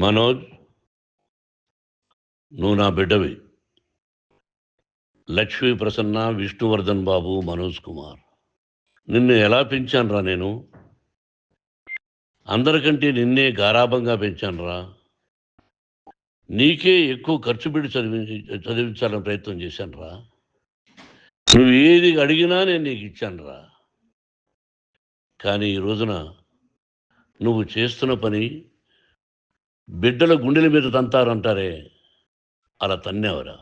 మనోజ్, నువ్వు నా బిడ్డవి. లక్ష్మీ ప్రసన్న, విష్ణువర్ధన్ బాబు, మనోజ్ కుమార్. నిన్ను ఎలా పెంచానురా నేను? అందరికంటే నిన్నే గారాబంగా పెంచానురా. నీకే ఎక్కువ ఖర్చు పెట్టి చదివించాలని ప్రయత్నం చేశానురా. నువ్వు ఏది అడిగినా నేను నీకు ఇచ్చానురా. కానీ ఈ రోజున నువ్వు చేస్తున్న పని బిడ్డల గుండెల మీద తంతారంటారే, అలా తన్నావురా.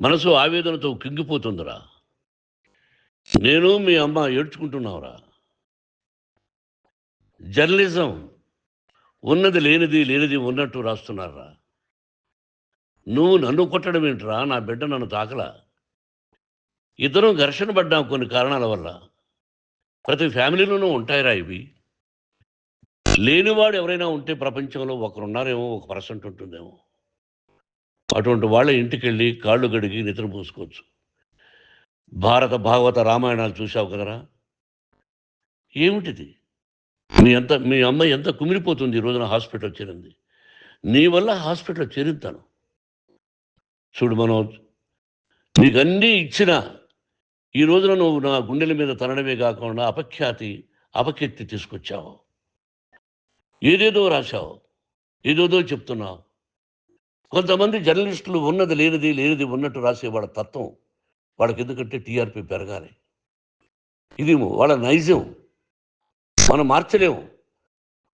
మనసు ఆవేదనతో కింగిపోతుందిరా. నేను మీ అమ్మ ఏడ్చుకుంటున్నావురా. జర్నలిజం ఉన్నది లేనిది, లేనిది ఉన్నట్టు రాస్తున్నారా. నువ్వు నన్ను కొట్టడం ఏంట్రా? నా బిడ్డ నన్ను తాకలా. ఇద్దరం ఘర్షణ పడ్డాం కొన్ని కారణాల వల్ల. ప్రతి ఫ్యామిలీలోనూ ఉంటాయిరా ఇవి. లేనివాడు ఎవరైనా ఉంటే ప్రపంచంలో ఒకరున్నారేమో, 1% ఉంటుందేమో. అటువంటి వాళ్ళ ఇంటికి వెళ్ళి కాళ్ళు గడిగి నిద్రపోసుకోవచ్చు. భారత భాగవత రామాయణాలు చూసావు కదరా. ఏమిటిది? మీ అమ్మ ఎంత కుమిలిపోతుంది ఈ రోజున హాస్పిటల్ చేరింది. నీ వల్ల హాస్పిటల్ చేరుతాను. చూడు మనోజ్, నీకన్నీ ఇచ్చిన ఈ రోజున నువ్వు నా గుండెల మీద తనడమే కాకుండా అపకీర్తి తీసుకొచ్చావు. ఏదేదో రాశావు, ఏదేదో చెప్తున్నావు. కొంతమంది జర్నలిస్టులు ఉన్నది లేనిది, లేనిది ఉన్నట్టు రాసే వాళ్ళ తత్వం వాళ్ళకి ఎందుకంటే టీఆర్పీ పెరగాలి. ఇది వాళ్ళ నైజం. మనం మార్చలేము.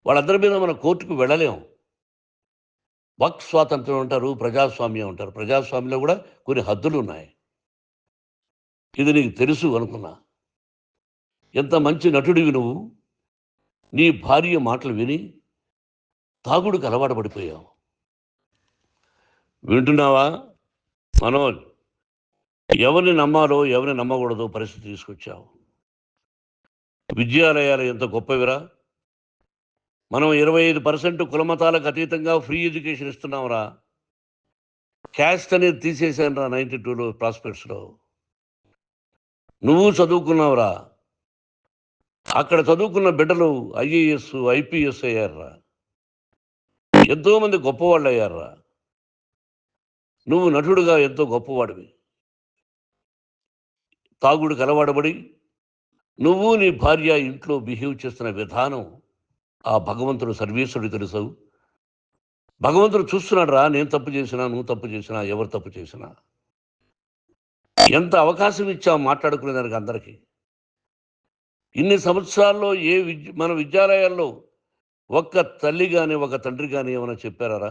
వాళ్ళందరి మీద మన కోర్టుకు వెళ్ళలేము. వాక్ స్వాతంత్రం అంటారు, ప్రజాస్వామ్యం అంటారు. ప్రజాస్వామ్యంలో కూడా కొన్ని హద్దులు ఉన్నాయి. ఇది నీకు తెలుసు అనుకున్నా. ఎంత మంచి నటుడివి నువ్వు. నీ భార్య మాటలు విని తాగుడుకు అలవాటు పడిపోయావు. వింటున్నావా మనోజ్? ఎవరిని నమ్మాలో ఎవరిని నమ్మకూడదో పరిస్థితి తీసుకొచ్చావు. విద్యాలయాలు ఎంత గొప్పవిరా. మనం 25% కులమతాలకు అతీతంగా ఫ్రీ ఎడ్యుకేషన్ ఇస్తున్నాంరా. క్యాస్ట్ అనేది తీసేసాను రా 92లో ప్రాస్పెక్ట్స్లో. నువ్వు చదువుకున్నావురా. అక్కడ చదువుకున్న బిడ్డలు ఐఏఎస్, ఐపీఎస్ అయ్యారా. ఎంతోమంది గొప్పవాళ్ళు అయ్యారా. నువ్వు నటుడుగా ఎంతో గొప్పవాడివి. తాగుడికి అలవాడబడి నువ్వు నీ భార్య ఇంట్లో బిహేవ్ చేస్తున్న విధానం ఆ భగవంతుడు సర్వేశ్వరుడు తెలుసు. భగవంతుడు చూస్తున్నాడు రా. నేను తప్పు చేసినా, నువ్వు తప్పు చేసినా, ఎవరు తప్పు చేసినా. ఎంత అవకాశం ఇచ్చావు మాట్లాడుకునేదానికి అందరికీ. ఇన్ని సంవత్సరాల్లో మన విద్యాలయాల్లో ఒక్క తల్లి కానీ ఒక తండ్రి కానీ ఏమైనా చెప్పారా?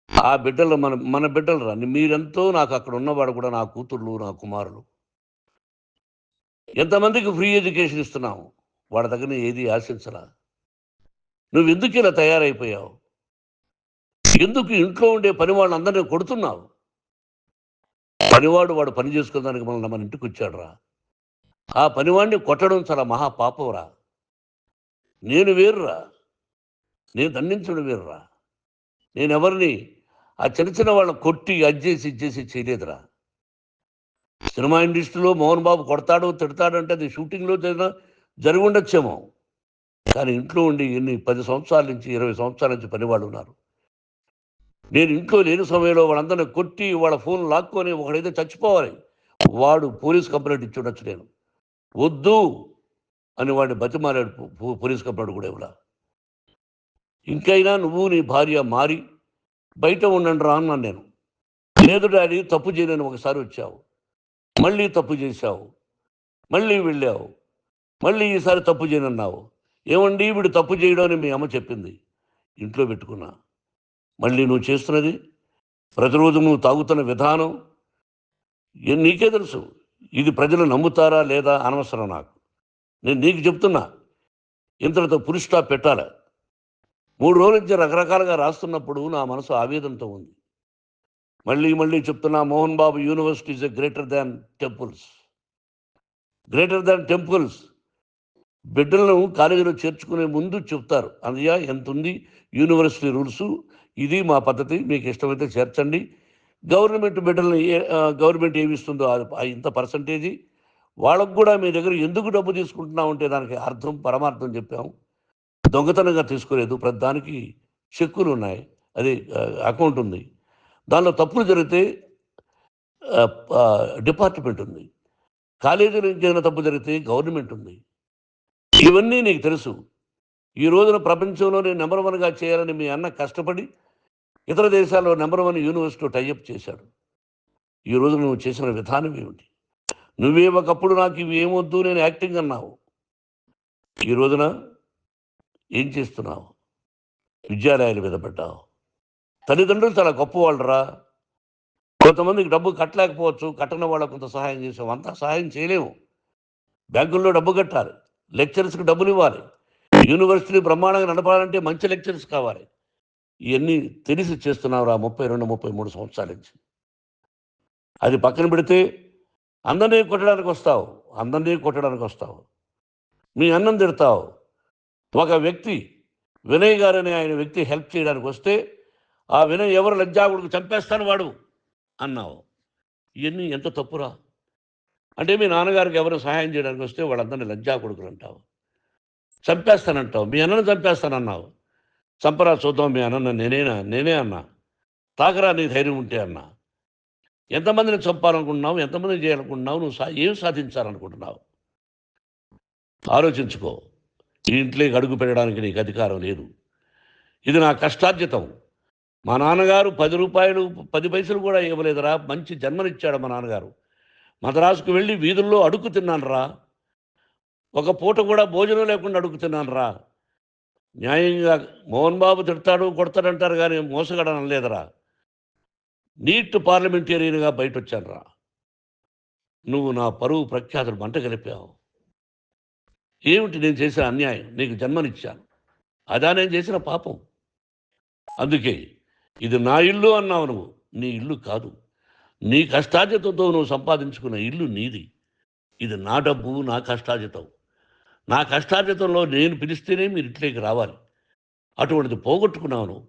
ఆ బిడ్డలు మన బిడ్డలు రా. మీరెంతో నాకు అక్కడ ఉన్నవాడు కూడా నా కూతుర్లు, నా కుమారులు. ఎంతమందికి ఫ్రీ ఎడ్యుకేషన్ ఇస్తున్నావు. వాడి దగ్గర ఏది ఆశించరా. నువ్వు ఎందుకు ఇలా తయారైపోయావు? ఎందుకు ఇంట్లో ఉండే పని వాళ్ళందరినీ కొడుతున్నావు? పనివాడు వాడు పని చేసుకోవడానికి మన ఇంటికి వచ్చాడు రా. ఆ పనివాడిని కొట్టడం చాలా మహాపాపంరా. నేను వేరురా. నేను దండించడం వేరురా. నేను ఎవరిని ఆ చిన్న వాళ్ళని కొట్టి ఇచ్చేసి చేయలేదురా. సినిమా ఇండస్ట్రీలో మోహన్ బాబు కొడతాడు, తిడతాడు అంటే అది షూటింగ్లో జరిగి ఉండొచ్చేమో. కానీ ఇంట్లో ఉండి 10 సంవత్సరాల నుంచి 20 సంవత్సరాల నుంచి పనివాళ్ళు ఉన్నారు. నేను ఇంట్లో లేని సమయంలో వాళ్ళందరినీ కొట్టి వాళ్ళ ఫోన్ లాక్కొని ఒకడైతే చచ్చిపోవాలి. వాడు పోలీస్ కంప్లైంట్ ఇచ్చి ఉండొచ్చు. నేను వద్దు అని వాడిని బతిమాలాడు. పోలీస్ కంప్లైంట్ కూడా ఇవ్వలా. ఇంకైనా నువ్వు నీ భార్య మారి బయట ఉండండి రా అన్నాను నేను. లేదు డాడీ, తప్పు చేయలేని ఒకసారి వచ్చావు, మళ్ళీ తప్పు చేశావు, మళ్ళీ వెళ్ళావు, మళ్ళీ ఈసారి తప్పు చేయనన్నావు. ఏమండి వీడు తప్పు చేయడం అని మీ అమ్మ చెప్పింది. ఇంట్లో పెట్టుకున్నా. మళ్ళీ నువ్వు చేస్తున్నది, ప్రతిరోజు నువ్వు తాగుతున్న విధానం నీకే తెలుసు. ఇది ప్రజలు నమ్ముతారా లేదా అనవసరం నాకు. నేను నీకు చెప్తున్నా, ఇంతటితో ఫుల్ స్టాప్ పెట్టాలి. 3 రోజుల నుంచి రకరకాలుగా రాస్తున్నప్పుడు నా మనసు ఆవేదనతో ఉంది. మళ్ళీ చెప్తున్నా, Mohan Babu university is greater than temples. Greater than temples. బిడ్డలను కాలేజీలో చేర్చుకునే ముందు చెప్తారు, అన్నయ్య ఎంత ఉంది యూనివర్సిటీ రూల్స్, ఇది మా పద్ధతి, మీకు ఇష్టమైతే చేర్చండి. గవర్నమెంట్ బిడ్డలను గవర్నమెంట్ ఏమిస్తుందో ఇంత పర్సంటేజీ వాళ్ళకు కూడా మీ దగ్గర ఎందుకు డబ్బు తీసుకుంటున్నాం అంటే దానికి అర్థం పరమార్థం చెప్పాము. దొంగతనంగా తీసుకోలేదు. ప్రతిదానికి చెక్కులు ఉన్నాయి, అది అకౌంట్ ఉంది. దానిలో తప్పులు జరిగితే డిపార్ట్మెంట్ ఉంది. కాలేజీలో ఏదైనా తప్పు జరిగితే గవర్నమెంట్ ఉంది. ఇవన్నీ నీకు తెలుసు. ఈ రోజున ప్రపంచంలోనే నెంబర్ 1గా చేయాలని మీ అన్న కష్టపడి ఇతర దేశాల్లో నెంబర్ 1 యూనివర్సిటీ టైఅప్ చేశాడు. ఈ రోజు నువ్వు చేసిన విధానం ఏమిటి? నువ్వే ఒకప్పుడు నాకు ఇవి ఏమొద్దు, నేను యాక్టింగ్ అన్నావు. ఈ రోజున ఏం చేస్తున్నావు? విద్యాలయాల మీద పడ్డావు. తల్లిదండ్రులు చాలా గొప్పవాళ్ళరా. కొంతమందికి డబ్బు కట్టలేకపోవచ్చు, కట్టని వాళ్ళకు కొంత సహాయం చేసాం. అంతా సహాయం చేయలేము. బ్యాంకుల్లో డబ్బు కట్టాలి, లెక్చరర్స్కి డబ్బులు ఇవ్వాలి, యూనివర్సిటీ బ్రహ్మాండంగా నడపాలంటే మంచి లెక్చరర్స్ కావాలి. ఇవన్నీ తెలిసి చేస్తున్నావురా 32, 33 సంవత్సరాల నుంచి. అది పక్కన పెడితే అందరినీ కొట్టడానికి వస్తావు. మీ అన్నం తిడతావు. ఒక వ్యక్తి వినయ్ గారని ఆయన వ్యక్తి హెల్ప్ చేయడానికి వస్తే ఆ వినయ్ ఎవరు లజ్జాగుడికి చంపేస్తాను వాడు అన్నావు. ఇవన్నీ ఎంత తప్పురా? అంటే మీ నాన్నగారికి ఎవరు సహాయం చేయడానికి వస్తే వాళ్ళందరినీ లజ్జాగుడుకులు అంటావు, చంపేస్తానంటావు. మీ అన్నను చంపేస్తానన్నావు. చంపరా చూద్దాం మీ అన్న. నేనే అన్నా. తాకరా నీ ధైర్యం ఉంటే అన్నా. ఎంతమందిని చంపాలనుకుంటున్నావు? ఎంతమందిని చేయాలనుకుంటున్నావు? నువ్వు ఏం సాధించాలనుకుంటున్నావు? ఆలోచించుకో. ఈ ఇంట్లోకి అడుగు పెట్టడానికి నీకు అధికారం లేదు. ఇది నా కష్టార్జితం. మా నాన్నగారు 10 రూపాయలు 10 పైసలు కూడా ఇవ్వలేదురా. మంచి జన్మనిచ్చాడు మా నాన్నగారు. మద్రాసుకు వెళ్ళి వీధుల్లో అడుగు తిన్నాను రా. ఒక పూట కూడా భోజనం లేకుండా అడుగు తిన్నాను రా. న్యాయంగా మోహన్ బాబు తిడతాడు కొడతాడంటారు కానీ మోసగడనం లేదురా. నీట్ పార్లమెంటేరియన్గా బయట వచ్చాను రా. నువ్వు నా పరువు ప్రఖ్యాతులు మంట కలిపావు. ఏమిటి నేను చేసిన అన్యాయం? నీకు జన్మనిచ్చాను, అదా నేను చేసిన పాపం. అందుకే ఇది నా ఇల్లు అన్నావు. నువ్వు నీ ఇల్లు కాదు. నీ కష్టార్జితంతో నువ్వు సంపాదించుకున్న ఇల్లు నీది. ఇది నా డబ్బు, నా కష్టార్జితం. నా కష్టార్జితంలో నేను పిలిస్తేనే మీరు ఇంట్లోకి రావాలి. అటువంటిది పోగొట్టుకున్నావు నువ్వు.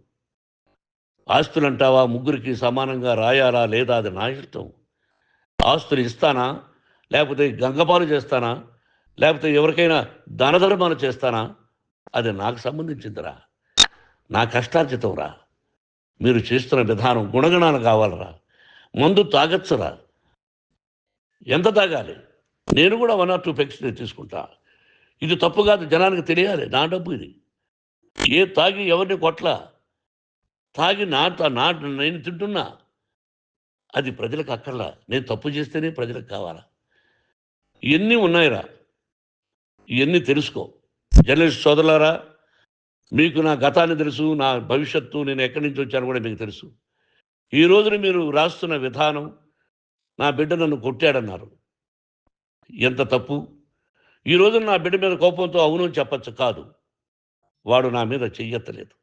ఆస్తులు అంటావా? ముగ్గురికి సమానంగా రాయాలా లేదా అది నా ఇష్టం. ఆస్తులు ఇస్తానా, లేకపోతే గంగపాలు చేస్తానా, లేకపోతే ఎవరికైనా దానధర్మాలు చేస్తానా, అది నాకు సంబంధించిందిరా. నా కష్టార్జితం రా. మీరు చేస్తున్న విధానం గుణగణాలు కావాలరా. మందు తాగచ్చురా. ఎంత తాగాలి? నేను కూడా 1 or 2 పెగ్స్ తీసుకుంటా. ఇది తప్పు కాదు, జనానికి తెలియాలి. నా డబ్బు ఇది. తాగి ఎవరిని కొట్లా, తాగి నేను తింటున్నా. అది ప్రజలకు అక్కర్లా. నేను తప్పు చేస్తేనే ప్రజలకు కావాలా. ఇవన్నీ ఉన్నాయిరా. ఇవన్నీ తెలుసుకో. జర్నలిస్ట్ సోదరులారా, మీకు నా గతాన్ని తెలుసు, నా భవిష్యత్తు, నేను ఎక్కడి నుంచి వచ్చాను కూడా మీకు తెలుసు. ఈ రోజున మీరు రాస్తున్న విధానం, నా బిడ్డ నన్ను కొట్టాడన్నారు. ఎంత తప్పు! ఈ రోజున నా బిడ్డ మీద కోపంతో అవును చెప్పచ్చు. కాదు, వాడు నా మీద చెయ్యెత్తలేదు.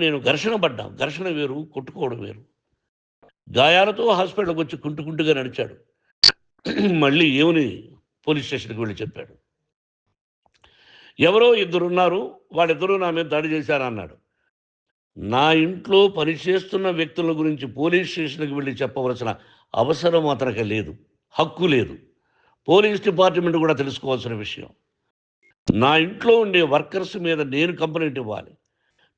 నేను ఘర్షణ పడ్డాం. ఘర్షణ వేరు, కొట్టుకోవడం వేరు. గాయాలతో హాస్పిటల్కి వచ్చి కుంటుకుంటుగా నడిచాడు. మళ్ళీ ఏమని పోలీస్ స్టేషన్కి వెళ్ళి చెప్పాడు. ఎవరో 2 ఉన్నారు, వాళ్ళిద్దరూ నా మీద దాడి చేశారన్నాడు. నా ఇంట్లో పనిచేస్తున్న వ్యక్తుల గురించి పోలీస్ స్టేషన్కి వెళ్ళి చెప్పవలసిన అవసరం అతనికి లేదు, హక్కు లేదు. పోలీస్ డిపార్ట్మెంట్ కూడా తెలుసుకోవాల్సిన విషయం. నా ఇంట్లో ఉండే వర్కర్స్ మీద నేను కంప్లైంట్ ఇవ్వాలి.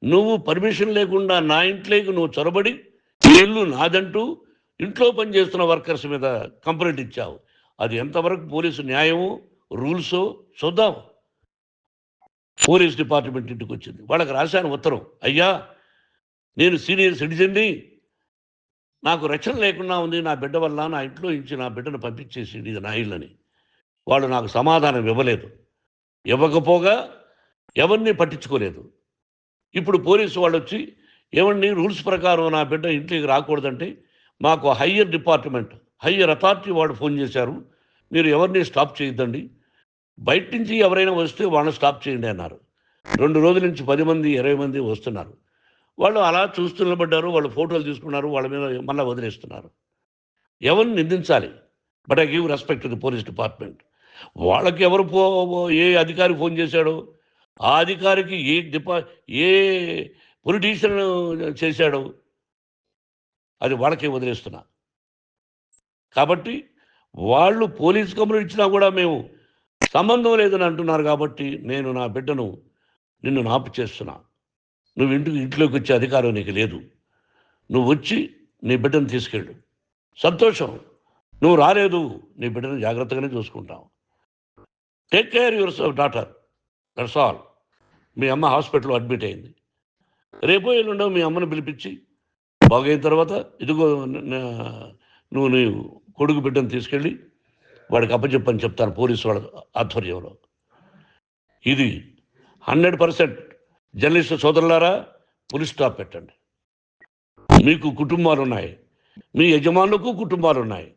నువ్వు పర్మిషన్ లేకుండా నా ఇంట్లోకి నువ్వు చొరబడి ఇల్లు నాదంటూ ఇంట్లో పనిచేస్తున్న వర్కర్స్ మీద కంప్లైంట్ ఇచ్చావు. అది ఎంతవరకు పోలీసు న్యాయమో రూల్సో చూద్దాం. పోలీస్ డిపార్ట్మెంట్ ఇంటికి వచ్చింది. వాళ్ళకి రాశాను ఉత్తరం, అయ్యా నేను సీనియర్ సిటిజన్ని, నాకు రక్షణ లేకుండా ఉంది, నా బిడ్డ వల్ల నా ఇంట్లో నుంచి నా బిడ్డను పంపించేసి ఇది నా ఇల్లని. వాళ్ళు నాకు సమాధానం ఇవ్వలేదు. ఇవ్వకపోగా ఎవరిని పట్టించుకోలేదు. ఇప్పుడు పోలీసు వాళ్ళు వచ్చి ఏమండి రూల్స్ ప్రకారం నా బిడ్డ ఇంటికి రాకూడదంటే మాకు హయ్యర్ అథారిటీ వాడు ఫోన్ చేశారు, మీరు ఎవరిని స్టాప్ చేయొద్దండి, బయట నుంచి ఎవరైనా వస్తే వాళ్ళని స్టాప్ చేయండి అన్నారు. 2 రోజుల నుంచి 10 మంది 20 మంది వస్తున్నారు. వాళ్ళు అలా చూస్తూ నిలబడ్డారు. వాళ్ళు ఫోటోలు తీసుకున్నారు, వాళ్ళ మీద మళ్ళీ వదిలేస్తున్నారు. ఎవరిని నిందించాలి? But I give respect to the police department. వాళ్ళకి ఎవరు ఏ అధికారి ఫోన్ చేశాడో, ఆ అధికారికి ఏ పొలిటీషియన్ చేశాడో అది వాళ్ళకే వదిలేస్తున్నా. కాబట్టి వాళ్ళు పోలీస్ కంప్లైంట్ ఇచ్చినా కూడా మేము సంబంధం లేదని అంటున్నారు. కాబట్టి నేను నా బిడ్డను నిన్ను నాపు చేస్తున్నా. నువ్వు ఇంట్లోకి వచ్చే అధికారం నీకు లేదు. నువ్వు వచ్చి నీ బిడ్డను తీసుకెళ్ళు. సంతోషం. నువ్వు రాలేదు, నీ బిడ్డను జాగ్రత్తగానే చూసుకుంటావు. Take care your daughter, that's all. మీ అమ్మ హాస్పిటల్లో అడ్మిట్ అయింది. రేపో ఎల్లుండో మీ అమ్మను పిలిపించి బాగైన తర్వాత ఇదిగో నువ్వు నీ కొడుకు బిడ్డను తీసుకెళ్ళి వాడికి అప్పచెప్పని చెప్తాను పోలీసు వాళ్ళ ఆధ్వర్యంలో. ఇది 100% జర్నలిస్టు సోదరులారా, పులి స్టాప్ పెట్టండి. మీకు కుటుంబాలు ఉన్నాయి, మీ యజమానులకు కుటుంబాలు ఉన్నాయి.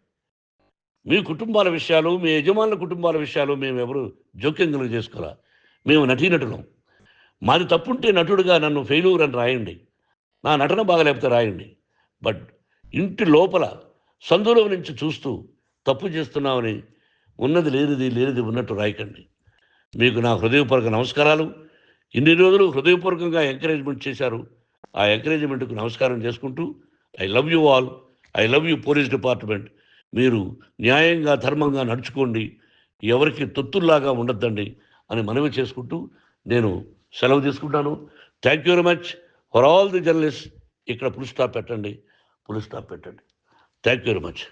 మీ కుటుంబాల విషయాలు, మీ యజమానుల కుటుంబాల విషయాలు మేము ఎవరు జోక్యం కలుగు చేసుకోరా. మేము నటీనటులం. మాది తప్పుంటే నటుడుగా నన్ను ఫెయిల్యూర్ అని రాయండి, నా నటన బాగలేకపోతే రాయండి. బట్ ఇంటి లోపల సందులో నుంచి చూస్తూ తప్పు చేస్తున్నామని ఉన్నది లేనిది ఉన్నట్టు రాయకండి. మీకు నా హృదయపూర్వక నమస్కారాలు. ఇన్ని రోజులు హృదయపూర్వకంగా ఎంకరేజ్మెంట్ చేశారు. ఆ ఎంకరేజ్మెంట్కు నమస్కారం చేసుకుంటూ I love you all. I love you police department. మీరు న్యాయంగా ధర్మంగా నడుచుకోండి, ఎవరికి తొత్తుల్లాగా ఉండొద్దండి అని మనవి చేసుకుంటూ నేను సెలవు తీసుకుంటాను. Thank you very much for all the journalist. ఇక్కడ పులి స్టాప్ పెట్టండి, పులి స్టాప్ పెట్టండి. Thank you very much.